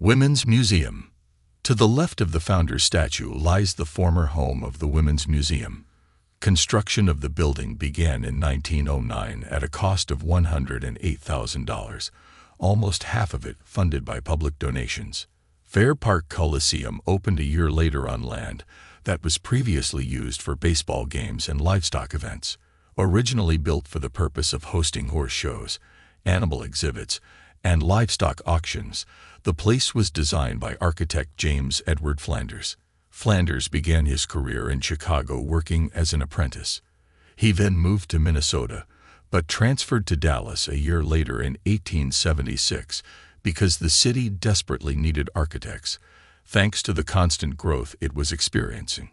Women's Museum. To the left of the founder's statue lies the former home of the Women's Museum. Construction of the building began in 1909 at a cost of $108,000, almost half of it funded by public donations. Fair Park Coliseum opened a year later on land that was previously used for baseball games and livestock events. Originally built for the purpose of hosting horse shows, animal exhibits, and livestock auctions, the place was designed by architect James Edward Flanders. Flanders began his career in Chicago working as an apprentice. He then moved to Minnesota, but transferred to Dallas a year later in 1876 because the city desperately needed architects, thanks to the constant growth it was experiencing.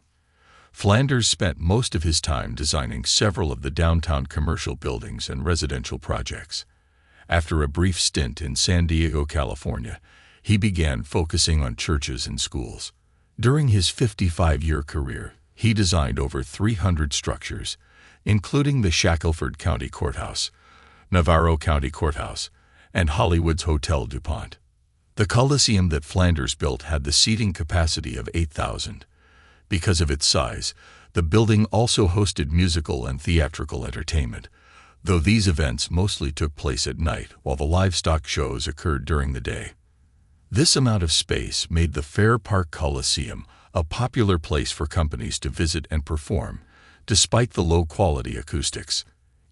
Flanders spent most of his time designing several of the downtown commercial buildings and residential projects. After a brief stint in San Diego, California, he began focusing on churches and schools. During his 55-year career, he designed over 300 structures, including the Shackelford County Courthouse, Navarro County Courthouse, and Hollywood's Hotel DuPont. The Coliseum that Flanders built had the seating capacity of 8,000. Because of its size, the building also hosted musical and theatrical entertainment, though these events mostly took place at night while the livestock shows occurred during the day. This amount of space made the Fair Park Coliseum a popular place for companies to visit and perform, despite the low-quality acoustics.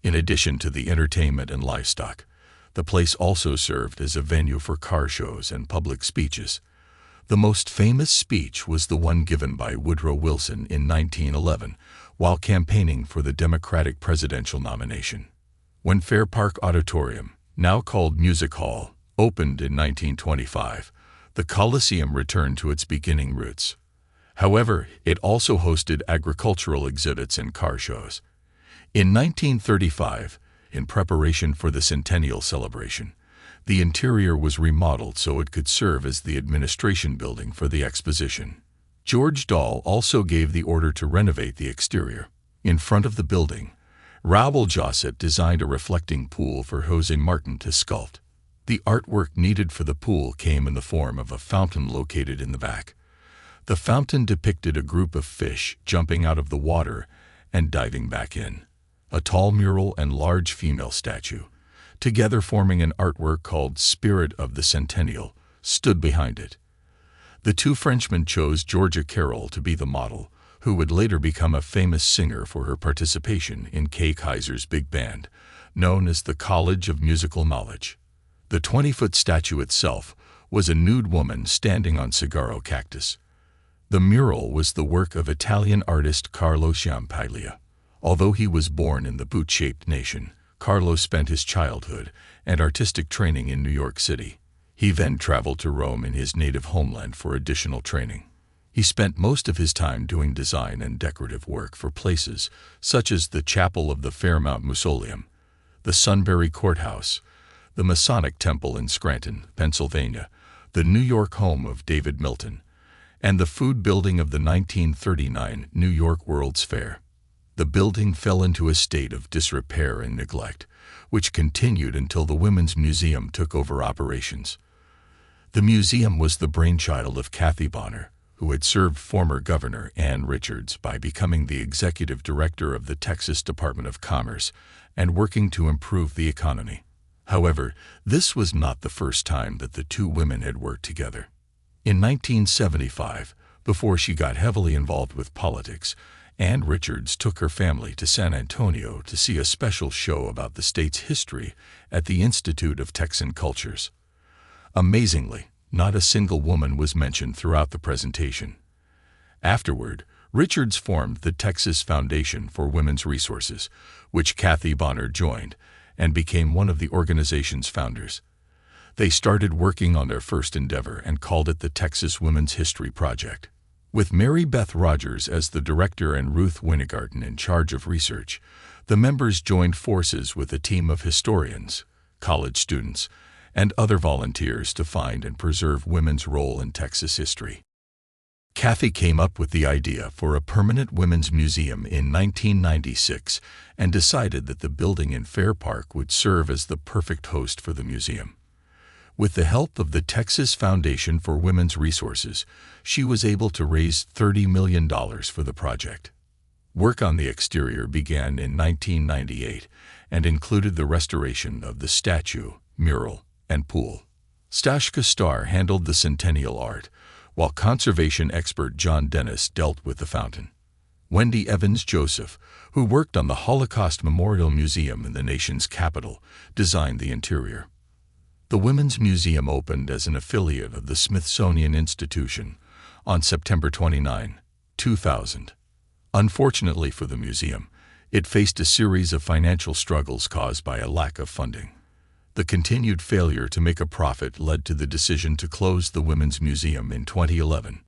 In addition to the entertainment and livestock, the place also served as a venue for car shows and public speeches. The most famous speech was the one given by Woodrow Wilson in 1911 while campaigning for the Democratic presidential nomination. When Fair Park Auditorium, now called Music Hall, opened in 1925, the Coliseum returned to its beginning roots. However, it also hosted agricultural exhibits and car shows. In 1935, in preparation for the centennial celebration, the interior was remodeled so it could serve as the administration building for the exposition. George Dahl also gave the order to renovate the exterior. In front of the building, Raoul Josset designed a reflecting pool for José Martin to sculpt. The artwork needed for the pool came in the form of a fountain located in the back. The fountain depicted a group of fish jumping out of the water and diving back in. A tall mural and large female statue, together forming an artwork called Spirit of the Centennial, stood behind it. The two Frenchmen chose Georgia Carroll to be the model, who would later become a famous singer for her participation in Kay Kaiser's big band, known as the College of Musical Knowledge. The 20-foot statue itself was a nude woman standing on saguaro cactus. The mural was the work of Italian artist Carlo Ciampaglia. Although he was born in the boot-shaped nation, Carlo spent his childhood and artistic training in New York City. He then traveled to Rome in his native homeland for additional training. He spent most of his time doing design and decorative work for places such as the Chapel of the Fairmount Mausoleum, the Sunbury Courthouse, the Masonic Temple in Scranton, Pennsylvania, the New York home of David Milton, and the food building of the 1939 New York World's Fair. The building fell into a state of disrepair and neglect, which continued until the Women's Museum took over operations. The museum was the brainchild of Kathy Bonner, who had served former Governor Ann Richards by becoming the executive director of the Texas Department of Commerce and working to improve the economy. However, this was not the first time that the two women had worked together. In 1975, before she got heavily involved with politics, Ann Richards took her family to San Antonio to see a special show about the state's history at the Institute of Texan Cultures. Amazingly, not a single woman was mentioned throughout the presentation. Afterward, Richards formed the Texas Foundation for Women's Resources, which Kathy Bonner joined, and became one of the organization's founders. They started working on their first endeavor and called it the Texas Women's History Project. With Mary Beth Rogers as the director and Ruth Winnegarten in charge of research, the members joined forces with a team of historians, college students, and other volunteers to find and preserve women's role in Texas history. Kathy came up with the idea for a permanent women's museum in 1996 and decided that the building in Fair Park would serve as the perfect host for the museum. With the help of the Texas Foundation for Women's Resources, she was able to raise $30 million for the project. Work on the exterior began in 1998 and included the restoration of the statue, mural, and pool. Stashka Starr handled the centennial art, while conservation expert John Dennis dealt with the fountain. Wendy Evans Joseph, who worked on the Holocaust Memorial Museum in the nation's capital, designed the interior. The Women's Museum opened as an affiliate of the Smithsonian Institution on September 29, 2000. Unfortunately for the museum, it faced a series of financial struggles caused by a lack of funding. The continued failure to make a profit led to the decision to close the Women's Museum in 2011.